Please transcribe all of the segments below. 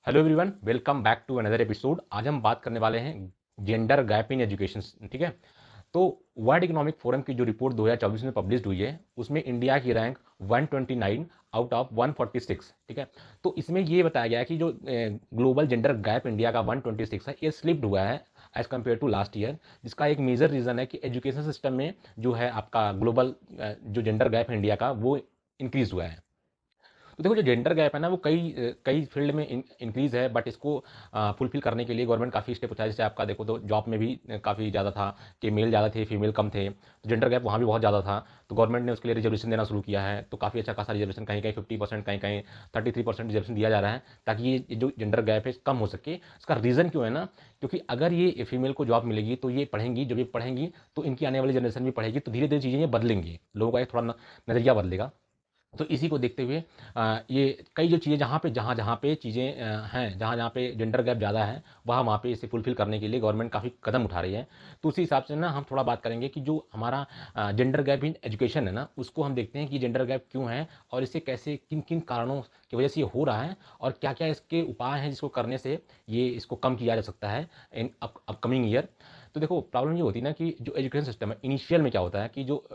Hello everyone, welcome back to another episode. आज हम बात करने वाले हैं जेंडर गैप इन एजुकेशन। ठीक है, तो वर्ल्ड इकोनॉमिक फोरम की जो रिपोर्ट 2024 में पब्लिश हुई है उसमें इंडिया की रैंक 129 आउट ऑफ 146। ठीक है, तो इसमें ये बताया गया है कि जो ग्लोबल जेंडर गैप इंडिया का 126 है, ये स्लिप्ड हुआ है as compare to last year. जिसका एक मेजर रीज़न है कि एजुकेशन सिस्टम में जो है आपका ग्लोबल जो जेंडर गैप है इंडिया का, वो इंक्रीज हुआ है। तो देखो, जो जेंडर गैप है ना, वो कई फील्ड में इंक्रीज है, बट इसको फुलफिल करने के लिए गवर्नमेंट काफ़ी स्टेप उठाया। जैसे आपका देखो तो जॉब में भी काफ़ी ज़्यादा था कि मेल ज़्यादा थे, फीमेल कम थे, तो जेंडर गैप वहाँ भी बहुत ज़्यादा था। तो गवर्नमेंट ने उसके लिए रिजर्वेशन देना शुरू किया है। तो काफ़ी अच्छा खासा रिजर्वेशन, कहीं कहीं 50%, कहीं कहीं 33% रिजर्वेशन दिया जा रहा है, ताकि ये जो जेंडर गैप है कम हो सके। इसका रीज़न क्यों है ना, क्योंकि अगर ये फीमेल को जॉब मिलेगी तो ये पढ़ेंगी, जब ये पढ़ेंगी तो इनकी आने वाली जनरेशन भी पढ़ेगी, तो धीरे धीरे चीज़ें ये बदलेंगी, लोगों का एक थोड़ा नज़रिया बदलेगा। तो इसी को देखते हुए ये कई जो चीज़ें जहाँ पे चीज़ें हैं, जहाँ पे जेंडर गैप ज़्यादा है, वहाँ पे इसे फुलफ़िल करने के लिए गवर्नमेंट काफ़ी कदम उठा रही है। तो उसी हिसाब से ना हम थोड़ा बात करेंगे कि जो हमारा जेंडर गैप इन एजुकेशन है ना, उसको हम देखते हैं कि जेंडर गैप क्यों है और इसे कैसे किन-किन कारणों की वजह से ये हो रहा है, और क्या-क्या इसके उपाय हैं जिसको करने से ये इसको कम किया जा सकता है इन अपकमिंग ईयर। तो देखो, प्रॉब्लम ये होती है ना कि जो एजुकेशन सिस्टम है, इनिशियल में क्या होता है कि जो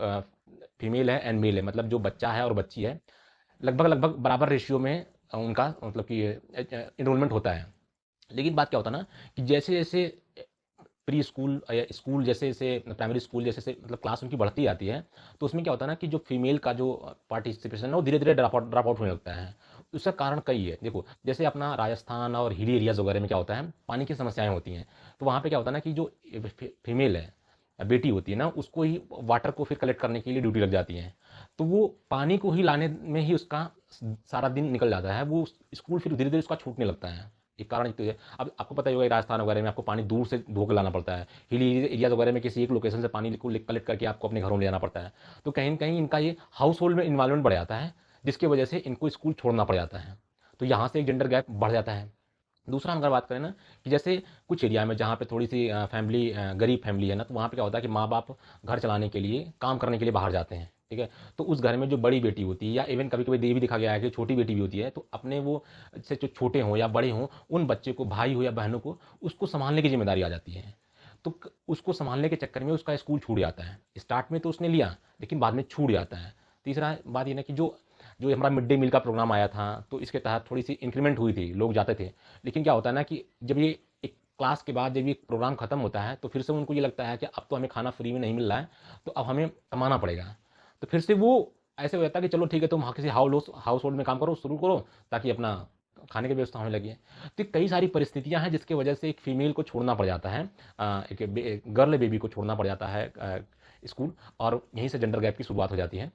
फीमेल है एंड मेल है, मतलब जो बच्चा है और बच्ची है, लगभग बराबर रेशियो में उनका मतलब कि एनरोलमेंट होता है। लेकिन बात क्या होता है ना कि जैसे-जैसे प्री स्कूल या स्कूल जैसे-जैसे प्राइमरी स्कूल जैसे-जैसे मतलब क्लास उनकी बढ़ती जाती है, तो उसमें क्या होता है ना कि जो फीमेल का जो पार्टिसिपेशन है वो धीरे-धीरे ड्रॉप आउट होने लगता है। उसका कारण कई है। देखो, जैसे अपना राजस्थान और हिली एरियाज़ वगैरह में क्या होता है, पानी की समस्याएँ होती हैं। तो वहाँ पे क्या होता है ना कि जो फीमेल है, बेटी होती है ना, उसको ही वाटर को फिर कलेक्ट करने के लिए ड्यूटी लग जाती है। तो वो पानी को ही लाने में ही उसका सारा दिन निकल जाता है। वो स्कूल फिर धीरे-धीरे उसका छूटने लगता है। एक कारण एक तो ये। अब आपको पता ही होगा, राजस्थान वगैरह में आपको पानी दूर से ढो के लाना पड़ता है। हिली एरियाज़ वगैरह में किसी एक लोकेशन से पानी को कलेक्ट करके आपको अपने घरों में ले जाना पड़ता है। तो कहीं न कहीं इनका ये हाउस होल्ड में इन्वॉल्वमेंट बढ़ जाता है, जिसकी वजह से इनको स्कूल छोड़ना पड़ जाता है। तो यहाँ से एक जेंडर गैप बढ़ जाता है। दूसरा हम अगर बात करें ना कि जैसे कुछ एरिया में जहाँ पे थोड़ी-सी फैमिली गरीब फैमिली है ना, तो वहाँ पे क्या होता है कि माँ-बाप घर चलाने के लिए, काम करने के लिए बाहर जाते हैं, ठीक है? तो उस घर में जो बड़ी बेटी होती है, या इवन कभी-कभी ये भी देखा गया है कि छोटी बेटी भी होती है, तो अपने वो से जो छोटे हों या बड़े हों, उन बच्चे को, भाई हो या बहनों को, उसको सँभालने की ज़िम्मेदारी आ जाती है। तो उसको सँभालने के चक्कर में उसका स्कूल छूट जाता है। स्टार्ट में तो उसने लिया, लेकिन बाद में छूट जाता है। तीसरा बात ये ना कि जो जो हमारा मिड डे मील का प्रोग्राम आया था, तो इसके तहत थोड़ी-सी इंक्रीमेंट हुई थी, लोग जाते थे। लेकिन क्या होता है ना कि जब ये एक क्लास के बाद जब ये प्रोग्राम खत्म होता है, तो फिर से उनको ये लगता है कि अब तो हमें खाना फ्री में नहीं मिल रहा है, तो अब हमें कमाना पड़ेगा। तो फिर से वो ऐसे हो जाता है कि चलो ठीक है, तुम किसी हाउस होल्ड में काम करो, शुरू करो, ताकि अपना खाने की व्यवस्था होने लगी है। तो कई सारी परिस्थितियाँ हैं जिसकी वजह से एक फीमेल को छोड़ना पड़ जाता है, एक गर्ल बेबी को छोड़ना पड़ जाता है स्कूल, और यहीं से जेंडर गैप की शुरुआत हो जाती है।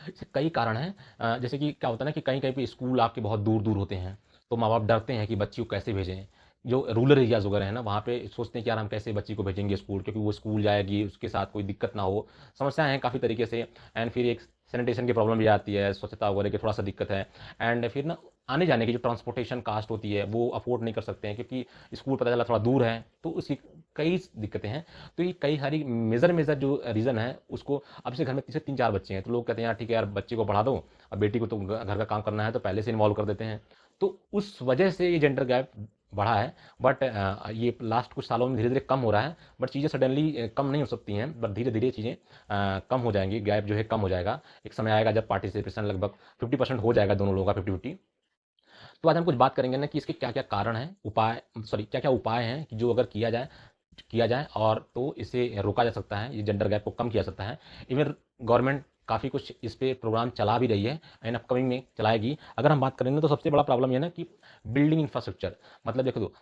इसके कई कारण हैं। जैसे कि क्या होता है ना कि कहीं-कहीं पे स्कूल आपके बहुत दूर-दूर होते हैं, तो माँ-बाप डरते हैं कि बच्ची को कैसे भेजें। जो रूरल एरियाज़ वगैरह है ना, वहाँ पे सोचते हैं कि यार हम कैसे बच्ची को भेजेंगे स्कूल, क्योंकि वो स्कूल जाएगी, उसके साथ कोई दिक्कत ना हो। समस्याएँ हैं काफ़ी तरीके से, एंड फिर एक सैनिटेशन की प्रॉब्लम भी आती है, स्वच्छता वगैरह की थोड़ा-सा दिक्कत है, एंड फिर ना आने-जाने की जो ट्रांसपोर्टेशन कॉस्ट होती है, वो अफ़ोर्ड नहीं कर सकते हैं, क्योंकि स्कूल पता चला थोड़ा दूर है, तो उसकी कई दिक्कतें हैं। तो ये कई सारी मेजर जो रीज़न है उसको, अब से घर में से 3-4 बच्चे हैं, तो लोग कहते हैं यार ठीक है यार, बच्चे को पढ़ा दो, और बेटी को तो घर का काम करना है, तो पहले से इन्वॉल्व कर देते हैं। तो उस वजह से ये जेंडर गैप बढ़ा है। बट ये लास्ट कुछ सालों में धीरे धीरे कम हो रहा है। बट चीज़ें सडनली कम नहीं हो सकती हैं, बट धीरे धीरे चीज़ें कम हो जाएंगी, गैप जो है कम हो जाएगा। एक समय आएगा जब पार्टिसिपेशन लगभग 50% हो जाएगा, दोनों लोगों का 50-50। तो आज हम कुछ बात करेंगे ना कि इसके क्या क्या कारण हैं, उपाय, सॉरी, क्या क्या उपाय हैं कि जो अगर किया जाए और तो इसे रोका जा सकता है, ये जेंडर गैप को कम किया जा सकता है। इवन गवर्नमेंट काफ़ी कुछ इस पे प्रोग्राम चला भी रही है, एंड अपकमिंग में चलाएगी। अगर हम बात करेंगे तो सबसे बड़ा प्रॉब्लम ये है ना कि बिल्डिंग इंफ्रास्ट्रक्चर, मतलब देखो तो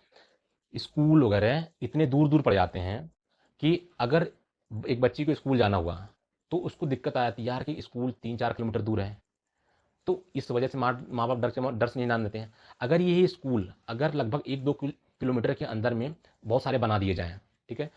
स्कूल वगैरह इतने दूर दूर पड़ जाते हैं कि अगर एक बच्ची को स्कूल जाना हुआ, तो उसको दिक्कत आ जाती है यार कि स्कूल 3-4 किलोमीटर दूर है। तो इस वजह से माँ बाप डर से नहीं डाल देते हैं। अगर ये स्कूल अगर लगभग 1-2 किलोमीटर के अंदर में बहुत सारे बना दिए जाएँ, ठीक है?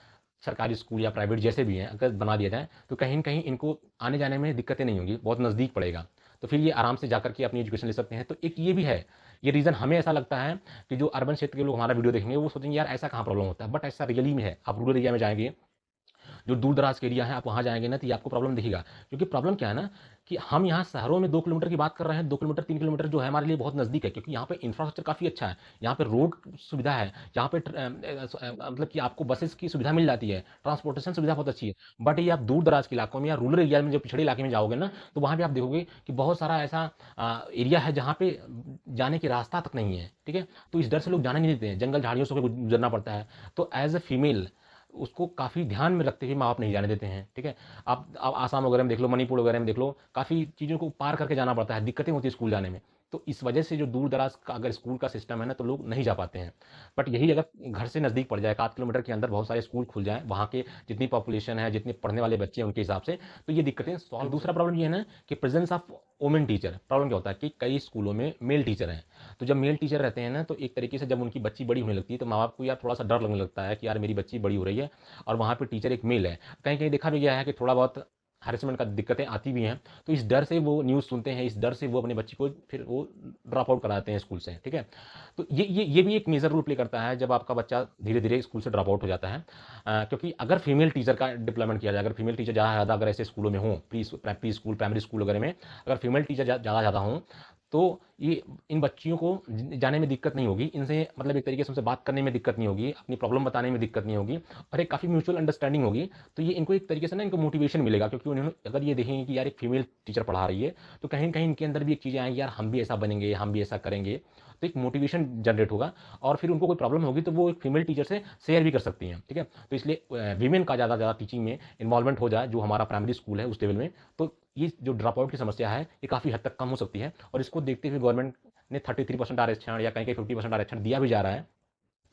सरकारी स्कूल या प्राइवेट जैसे भी हैं, अगर बना दिया जाए, तो कहीं न कहीं इनको आने-जाने में दिक्कतें नहीं होंगी, बहुत नज़दीक पड़ेगा। तो फिर ये आराम से जाकर के अपनी एजुकेशन ले सकते हैं। तो एक ये भी है, ये रीज़न हमें ऐसा लगता है कि जो अर्बन क्षेत्र के लोग हमारा वीडियो देखेंगे, वो सोचेंगे यार ऐसा कहाँ प्रॉब्लम होता है? बट ऐसा रियली में है। आप रूरल एरिया में जाएँगे, जो दूर दराज के एरिया है आप वहाँ जाएंगे ना तो ये आपको प्रॉब्लम दिखेगा। क्योंकि प्रॉब्लम क्या है ना कि हम यहाँ शहरों में 2 किलोमीटर की बात कर रहे हैं, 2 किलोमीटर 3 किलोमीटर जो है हमारे लिए बहुत नज़दीक है, क्योंकि यहाँ पे इंफ्रास्ट्रक्चर काफ़ी अच्छा है, यहाँ पे रोड सुविधा है, यहाँ पे मतलब कि आपको बसेस की सुविधा मिल जाती है, ट्रांसपोर्टेशन सुविधा बहुत अच्छी है। बट ये आप दूर दराज के इलाकों में या रूरल एरिया में, जो पिछड़े इलाके में जाओगे ना, तो वहाँ पे आप देखोगे कि बहुत सारा ऐसा एरिया है जहाँ पे जाने की रास्ता तक नहीं है, ठीक है। तो इस डर से लोग जाने नहीं देते हैं, जंगल झाड़ियों से गुजरना पड़ता है। तो एज ए फीमेल उसको काफ़ी ध्यान में रखते हुए माँ बाप नहीं जाने देते हैं, ठीक है। आप आसाम वगैरह में देख लो, मणिपुर वगैरह में देख लो, काफ़ी चीज़ों को पार करके जाना पड़ता है, दिक्कतें होती है स्कूल जाने में। तो इस वजह से जो दूर दराज का अगर स्कूल का सिस्टम है ना, तो लोग नहीं जा पाते हैं। बट यही अगर घर से नज़दीक पड़ जाए, 7 किलोमीटर के अंदर बहुत सारे स्कूल खुल जाएँ, वहाँ के जितनी पॉपुलेशन है, जितने पढ़ने वाले बच्चे हैं उनके हिसाब से, तो ये दिक्कतें सॉल्व। दूसरा प्रॉब्लम ये है ना कि presence of women teacher. Problem क्या होता है कि कई स्कूलों में मेल टीचर हैं, तो जब मेल टीचर रहते हैं ना, तो एक तरीके से जब उनकी बच्ची बड़ी होने लगती है तो माँ बाप को यार थोड़ा सा डर लगने लगता है कि यार मेरी बच्ची बड़ी हो रही है और वहाँ पे टीचर एक मेल है। कहीं कहीं देखा भी गया है कि थोड़ा बहुत हैरेसमेंट का दिक्कतें आती भी हैं, तो इस डर से वो न्यूज़ सुनते हैं, इस डर से वो अपने बच्ची को फिर वो ड्रॉप आउट कराते हैं स्कूल से, ठीक है। तो ये भी एक मेजर रोल प्ले करता है जब आपका बच्चा धीरे धीरे स्कूल से ड्रॉप आउट हो जाता है। क्योंकि अगर फीमेल टीचर का डिप्लॉयमेंट किया जाए, अगर फीमेल टीचर ज़्यादा अगर ऐसे स्कूलों में हों, प्री स्कूल प्राइमरी स्कूल वगैरह में अगर फीमेल टीचर ज़्यादा हों, तो ये इन बच्चियों को जाने में दिक्कत नहीं होगी, इनसे मतलब एक तरीके से उनसे बात करने में दिक्कत नहीं होगी, अपनी प्रॉब्लम बताने में दिक्कत नहीं होगी, और एक काफ़ी म्यूचुअल अंडरस्टैंडिंग होगी। तो ये इनको एक तरीके से ना इनको मोटिवेशन मिलेगा, क्योंकि उन्होंने अगर ये देखेंगे कि यार एक फीमेल टीचर पढ़ा रही है, तो कहीं न कहीं इनके अंदर भी एक चीज़ें आएँगी, यार हम भी ऐसा बनेंगे, हम भी ऐसा करेंगे। तो एक मोटिवेशन जनरेट होगा, और फिर उनको कोई प्रॉब्लम होगी तो वो एक फीमेल टीचर से शेयर भी कर सकती हैं, ठीक है। तो इसलिए वीमेन का ज़्यादा ज़्यादा टीचिंग में इन्वॉल्वमेंट हो जाए, जो हमारा प्राइमरी स्कूल है उस लेवल में, तो ये जो ड्रॉप आउट की समस्या है ये काफ़ी हद तक कम हो सकती है। और इसको देखते हुए गवर्नमेंट ने 33% आरक्षण या कहीं कहीं 50% आरक्षण दिया भी जा रहा है।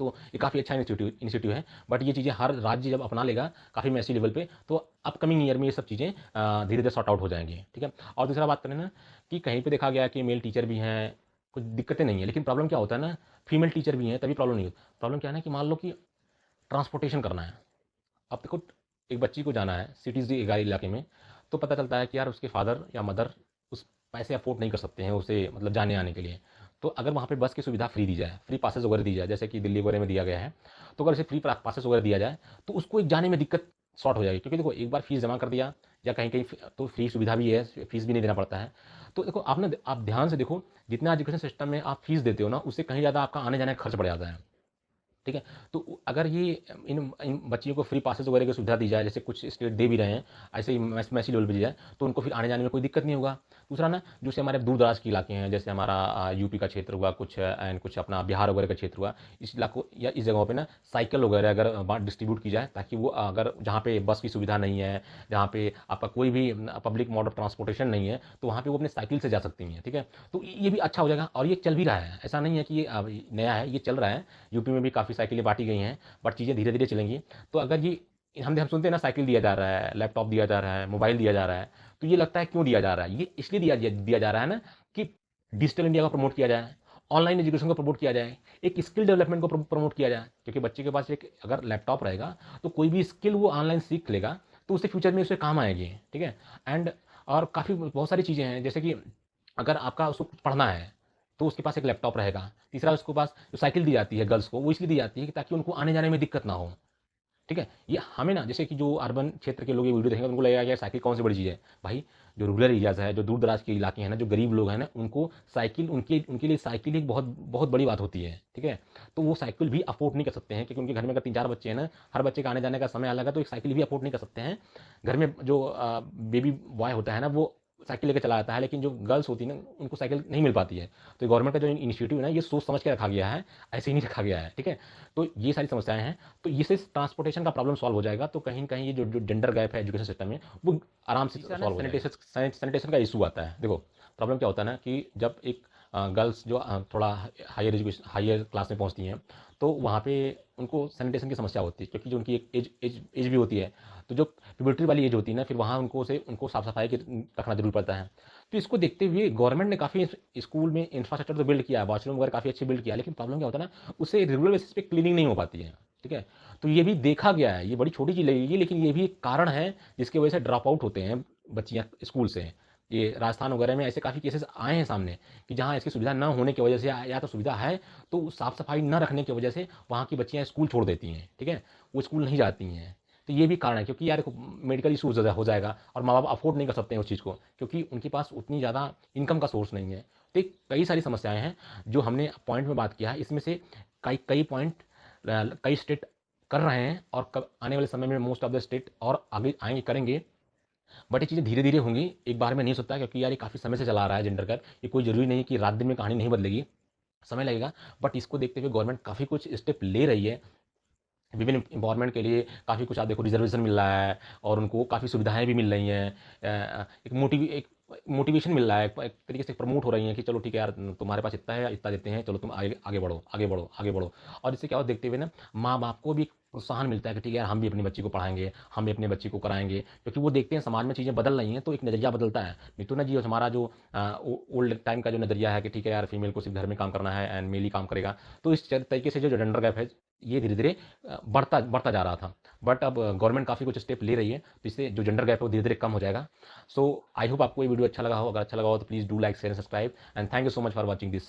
तो ये काफ़ी अच्छा इनिशिएटिव है। बट ये चीज़ें हर राज्य जब अपना लेगा काफ़ी मैसी लेवल पे, तो अपकमिंग ईयर में ये सब चीज़ें धीरे धीरे सॉर्ट आउट हो जाएंगी, ठीक है। और दूसरा बात करें ना कि कहीं पे देखा गया कि मेल टीचर भी हैं, कुछ दिक्कतें नहीं है, लेकिन प्रॉब्लम क्या होता है ना, फीमेल टीचर भी हैं तभी प्रॉब्लम नहीं होती। प्रॉब्लम क्या है ना कि मान लो कि ट्रांसपोर्टेशन करना है, अब देखो एक बच्ची को जाना है सिटीज़ इलाके में, तो पता चलता है कि यार उसके फादर या मदर उस पैसे अफोर्ड नहीं कर सकते हैं उसे, मतलब जाने आने के लिए। तो अगर वहाँ पे बस की सुविधा फ्री दी जाए, फ्री पासेस वगैरह दी जाए, जैसे कि दिल्ली वगैरह में दिया गया है, तो अगर इसे फ्री पासेस वगैरह दिया जाए तो उसको एक जाने में दिक्कत सॉर्ट हो जाएगी। क्योंकि देखो एक बार फीस जमा कर दिया या कहीं कहीं तो फ्री सुविधा भी है, फीस भी नहीं देना पड़ता है। तो देखो आप ध्यान से देखो, जितना एजुकेशन सिस्टम में आप फीस देते हो ना, उससे कहीं ज़्यादा आपका आने जाने का खर्च बढ़ जाता है, ठीक है। तो अगर ये इन बच्चियों को फ्री पासेस वगैरह की सुविधा दी जाए, जैसे कुछ स्टेट दे भी रहे हैं, ऐसे ही मैसी लेवल पे दी जाए, तो उनको फिर आने जाने में कोई दिक्कत नहीं होगा। दूसरा ना, जैसे हमारे दूर दराज के इलाके हैं, जैसे हमारा यूपी का क्षेत्र हुआ कुछ, एंड कुछ अपना बिहार वगैरह का क्षेत्र हुआ, इस इलाकों या इस जगहों पे ना साइकिल वगैरह अगर डिस्ट्रीब्यूट की जाए, ताकि वो अगर जहाँ पे बस की सुविधा नहीं है, जहाँ पे आपका कोई भी पब्लिक मोड ऑफ ट्रांसपोर्टेशन नहीं है, तो वहाँ पे वो अपने साइकिल से जा सकती हैं, ठीक है। तो ये भी अच्छा हो जाएगा, और ये चल भी रहा है, ऐसा नहीं है कि ये नया है, ये चल रहा है। यूपी में भी काफ़ी साइकिलें बाँटी गई हैं, बट चीज़ें धीरे धीरे चलेंगी। तो अगर ये हम सुनते हैं ना, साइकिल दिया जा रहा है, लैपटॉप दिया जा रहा है, मोबाइल दिया जा रहा है, तो ये लगता है क्यों दिया जा रहा है, ये इसलिए दिया जा रहा है ना कि डिजिटल इंडिया को प्रमोट किया जाए, ऑनलाइन एजुकेशन को प्रमोट किया जाए, एक स्किल डेवलपमेंट को प्रमोट किया जाए। क्योंकि बच्चे के पास एक अगर लैपटॉप रहेगा तो कोई भी स्किल वो ऑनलाइन सीख लेगा, तो उससे फ्यूचर में उसे काम आएगी, ठीक है। एंड और काफ़ी बहुत सारी चीज़ें हैं, जैसे कि अगर आपका उसको कुछ पढ़ना है तो उसके पास एक लैपटॉप रहेगा। तीसरा, उसके पास जो साइकिल दी जाती है गर्ल्स को, वो इसलिए दी जाती है कि ताकि उनको आने जाने में दिक्कत ना हो, ठीक है। ये हमें ना, जैसे कि जो अर्बन क्षेत्र के लोग ये वीडियो देखेंगे उनको लगेगा यार साइकिल कौन सी बड़ी चीज़ है। भाई, जो रूरल एरियाज़ है, जो दूर दराज के इलाके हैं ना, जो गरीब लोग हैं ना, उनको साइकिल, उनके उनके लिए साइकिल एक बहुत बहुत बड़ी बात होती है, ठीक है। तो वो साइकिल भी अफोर्ड नहीं कर सकते हैं, क्योंकि उनके घर में अगर 3-4 बच्चे हैं ना, हर बच्चे का आने जाने का समय अलग है, तो एक साइकिल भी अफोर्ड नहीं कर सकते हैं। घर में जो बेबी बॉय होता है ना, वो साइकिल लेकर चला जाता है, लेकिन जो गर्ल्स होती है ना, उनको साइकिल नहीं मिल पाती है। तो गवर्नमेंट का जो इनिशिएटिव है ना, ये सोच समझ के रखा गया है, ऐसे ही नहीं रखा गया है, ठीक है। तो ये सारी समस्याएं हैं, तो इससे ट्रांसपोर्टेशन का प्रॉब्लम सॉल्व हो जाएगा। तो कहीं न कहीं ये जो जेंडर गैप है एजुकेशन सिस्टम में, वो आराम से सॉल्व हो जाएगा। सैनिटेशन का इशू आता है। देखो, प्रॉब्लम क्या होता है ना कि जब एक गर्ल्स जो थोड़ा हायर क्लास में पहुँचती हैं, तो वहाँ पे उनको सैनिटेशन की समस्या होती है, क्योंकि जो उनकी एक एज भी होती है। तो जो प्यूबर्टी वाली एज होती है ना, फिर वहाँ उनको साफ-सफाई के रखना ज़रूरी पड़ता है। तो इसको देखते हुए गवर्नमेंट ने काफ़ी स्कूल में इंफ्रास्ट्रक्चर तो बिल्ड किया है, वॉशरूम वगैरह काफ़ी अच्छे बिल्ड किया है, लेकिन प्रॉब्लम क्या होता है ना, उससे रेगुलर बेसिस पे क्लीनिंग नहीं हो पाती है, ठीक है। तो ये भी देखा गया है, ये बड़ी छोटी चीज़ लगेगी, लेकिन ये भी एक कारण है जिसकी वजह से ड्रॉप आउट होते हैं बच्चियाँ स्कूल से। ये राजस्थान वगैरह में ऐसे काफ़ी केसेस आए हैं सामने, कि जहाँ इसकी सुविधा ना होने की वजह से, या तो सुविधा है तो साफ-सफाई ना रखने की वजह से वहाँ की बच्चियाँ स्कूल छोड़ देती हैं, ठीक है। वो स्कूल नहीं जाती हैं। तो ये भी कारण है, क्योंकि यार मेडिकल इशू हो जाएगा और माँ बाप अफोर्ड नहीं कर सकते हैं उस चीज़ को, क्योंकि उनके पास उतनी ज़्यादा इनकम का सोर्स नहीं है। तो कई सारी समस्याएं हैं जो हमने पॉइंट में बात किया है। इसमें से कई कई पॉइंट कई स्टेट कर रहे हैं और आने वाले समय में मोस्ट ऑफ द स्टेट और आगे आएंगे, करेंगे। बट ये चीज़ें धीरे धीरे होंगी, एक बार में नहीं हो सकता, क्योंकि यार ये काफ़ी समय से चला आ रहा है जेंडर गैप। ये कोई ज़रूरी नहीं कि रात दिन में कहानी नहीं बदलेगी, समय लगेगा। बट इसको देखते हुए गवर्नमेंट काफ़ी कुछ स्टेप ले रही है। विमेन एम्पावरमेंट के लिए काफ़ी कुछ, आप देखो, रिजर्वेशन मिल रहा है और उनको काफ़ी सुविधाएं भी मिल रही हैं। एक मोटिवेशन मिल रहा है, एक तरीके से प्रमोट हो रही हैं कि चलो ठीक है यार, तुम्हारे पास इतना है, इतना देते हैं, चलो तुम आगे आगे बढ़ो, आगे बढ़ो, आगे बढ़ो। और इससे क्या हो, देखते हुए ना माँ बाप को भी प्रोत्साहन मिलता है कि ठीक है यार, हम भी अपनी बच्ची को पढ़ाएंगे, हम भी अपने बच्ची को कराएंगे, क्योंकि वो देखते हैं समाज में चीज़ें बदल रही हैं, तो एक नज़रिया बदलता है। नहीं तो ना जी, हमारा जो ओल्ड टाइम का जो नज़रिया है कि ठीक है यार, फीमेल को सिर्फ घर में काम करना है एंड मेल ही काम करेगा, तो इस तरीके से जो जेंडर गैप है ये धीरे धीरे बढ़ता बढ़ता जा रहा था। बट अब गवर्नमेंट काफ़ी कुछ स्टेप ले रही है, तो इससे जो जेंडर गैप है वो धीरे धीरे कम हो जाएगा। सो आई होप आपको ये वीडियो अच्छा लगा हो। अगर अच्छा लगा हो तो please do like, share and subscribe, and thank you so much for watching this.